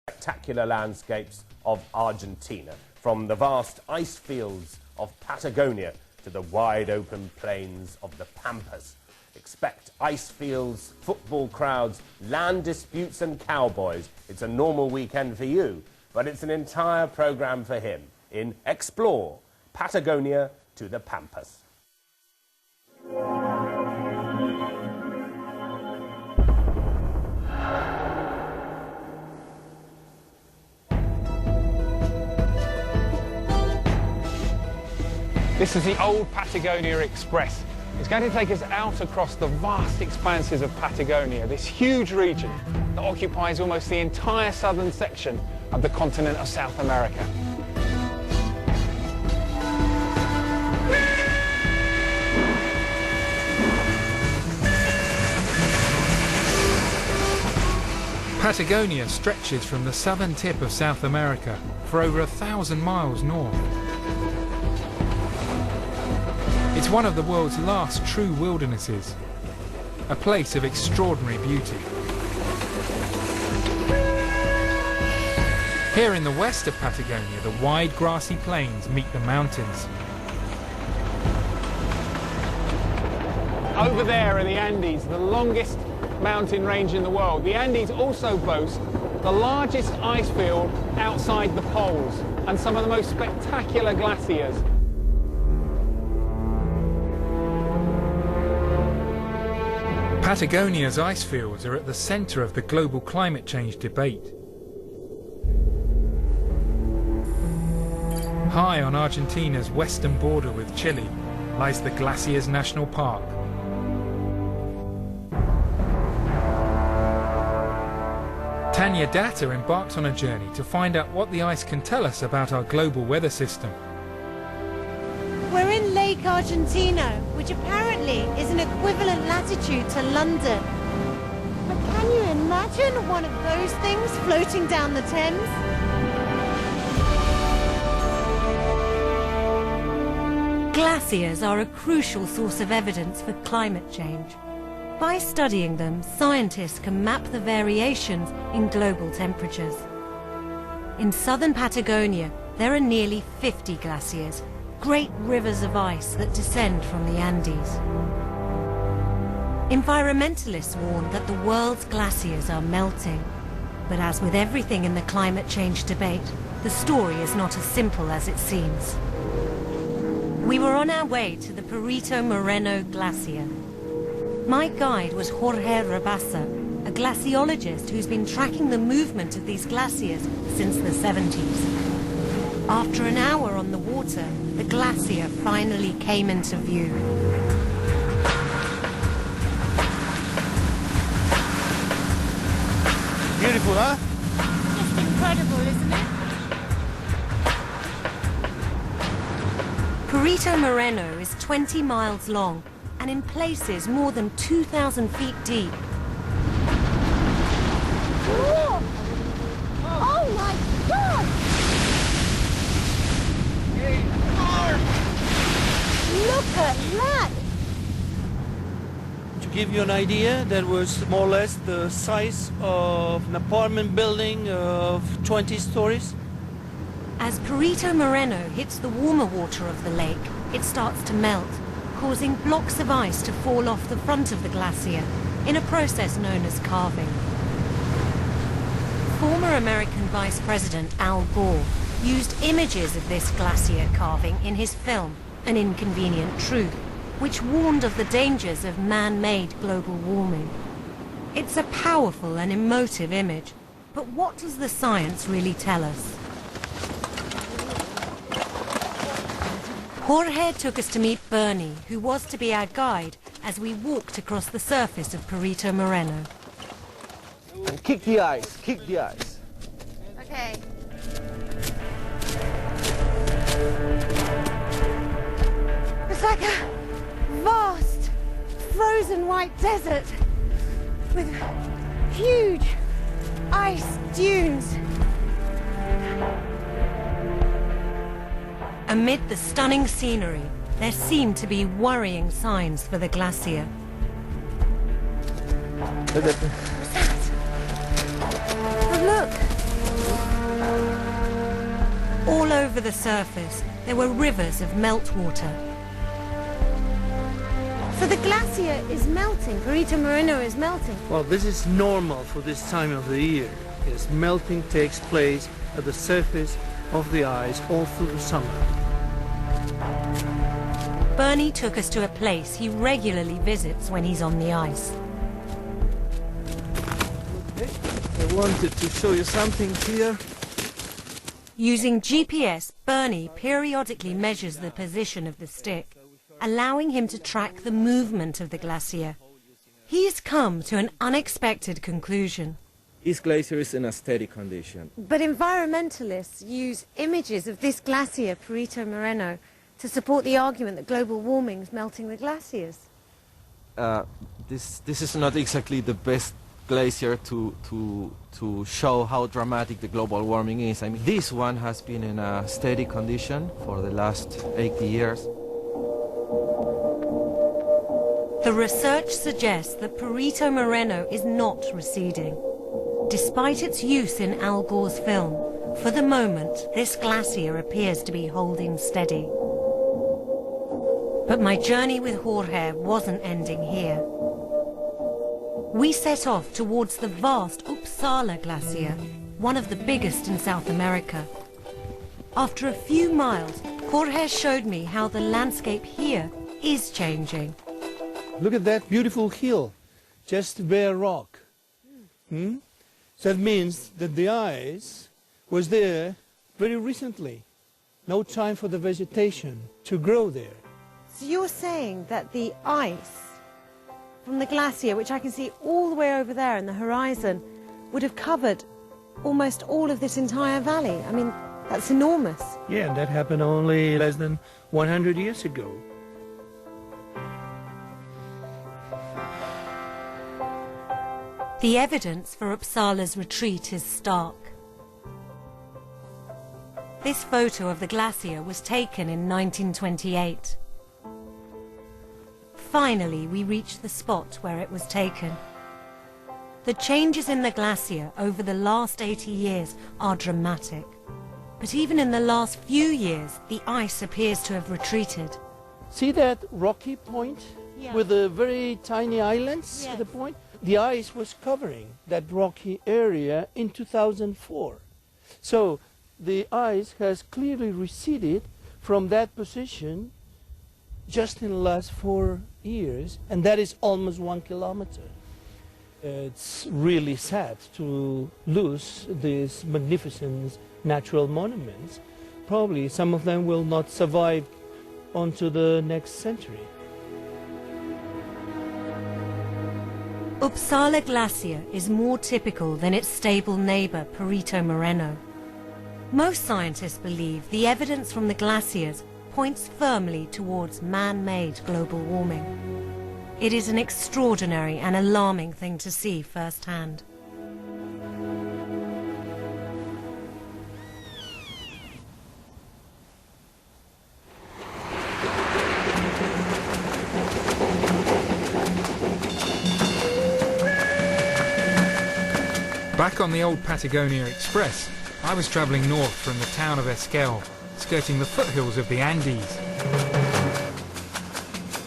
Spectacular landscapes of Argentina, from the vast ice fields of Patagonia to the wide open plains of the Pampas. Expect ice fields, football crowds, land disputes and cowboys. It's a normal weekend for you, but it's an entire program for him in Explore Patagonia to the Pampas. This is the old Patagonia Express. It's going to take us out across the vast expanses of Patagonia, this huge region that occupies almost the entire southern section of the continent of South America. Patagonia stretches from the southern tip of South America for over 1,000 miles north. It's one of the world's last true wildernesses, a place of extraordinary beauty. Here in the west of Patagonia, the wide grassy plains meet the mountains. Over there are the Andes, the longest mountain range in the world. The Andes also boast the largest ice field outside the poles and some of the most spectacular glaciers. Patagonia's ice fields are at the centre of the global climate change debate. High on Argentina's western border with Chile lies the Glaciers National Park. Tanya Datta embarked on a journey to find out what the ice can tell us about our global weather system. We're in Lake Argentina, which apparently is an equivalent latitude to London. But can you imagine one of those things floating down the Thames? Glaciers are a crucial source of evidence for climate change. By studying them, scientists can map the variations in global temperatures. In southern Patagonia, there are nearly 50 glaciers, great rivers of ice that descend from the Andes. Environmentalists warn that the world's glaciers are melting. But as with everything in the climate change debate, the story is not as simple as it seems. We were on our way to the Perito Moreno Glacier. My guide was Jorge Rabasa, a glaciologist who's been tracking the movement of these glaciers since the 70s. After an hour on the water, the glacier finally came into view. Beautiful, huh? Just incredible, isn't it? Perito Moreno is 20 miles long and in places more than 2,000 feet deep. Whoa! Oh my God! Look at that! To give you an idea, that was more or less the size of an apartment building of 20 stories. As Perito Moreno hits the warmer water of the lake, it starts to melt, causing blocks of ice to fall off the front of the glacier in a process known as calving. Former American Vice President Al Gore used images of this glacier calving in his film, An Inconvenient Truth, which warned of the dangers of man-made global warming. It's a powerful and emotive image, but what does the science really tell us? Jorge took us to meet Bernie, who was to be our guide as we walked across the surface of Perito Moreno. And kick the ice, kick the ice. Okay. It's like a vast, frozen white desert with huge ice dunes. Amid the stunning scenery, there seemed to be worrying signs for the glacier. Look at Oh, look! over the surface, there were rivers of meltwater. So the glacier is melting, Perito Moreno is melting. Well, this is normal for this time of the year. Yes, melting takes place at the surface of the ice all through the summer. Bernie took us to a place he regularly visits when he's on the ice. I wanted to show you something here. Using GPS, Bernie periodically measures the position of the stick, allowing him to track the movement of the glacier. He's come to an unexpected conclusion. This glacier is in a steady condition. But environmentalists use images of this glacier, Perito Moreno, to support the argument that global warming is melting the glaciers. This is not exactly the best glacier to show how dramatic the global warming is. I mean, this one has been in a steady condition for the last 80 years. The research suggests that Perito Moreno is not receding. Despite its use in Al Gore's film, for the moment, this glacier appears to be holding steady. But my journey with Jorge wasn't ending here. We set off towards the vast Uppsala Glacier, one of the biggest in South America. After a few miles, Jorge showed me how the landscape here is changing. Look at that beautiful hill, just bare rock. That means that the ice was there very recently. No time for the vegetation to grow there. So you're saying that the ice from the glacier, which I can see all the way over there in the horizon, would have covered almost all of this entire valley. I mean, that's enormous. Yeah, and that happened only less than 100 years ago. The evidence for Uppsala's retreat is stark. This photo of the glacier was taken in 1928. Finally, we reached the spot where it was taken. The changes in the glacier over the last 80 years are dramatic. But even in the last few years, the ice appears to have retreated. See that rocky point with the very tiny islands at the point? The ice was covering that rocky area in 2004. So the ice has clearly receded from that position just in the last 4 years, and that is almost 1 kilometer. It's really sad to lose these magnificent natural monuments. Probably some of them will not survive onto the next century. Uppsala Glacier is more typical than its stable neighbour Perito Moreno. Most scientists believe the evidence from the glaciers points firmly towards man-made global warming. It is an extraordinary and alarming thing to see firsthand. Back on the old Patagonia Express, I was travelling north from the town of Esquel, skirting the foothills of the Andes.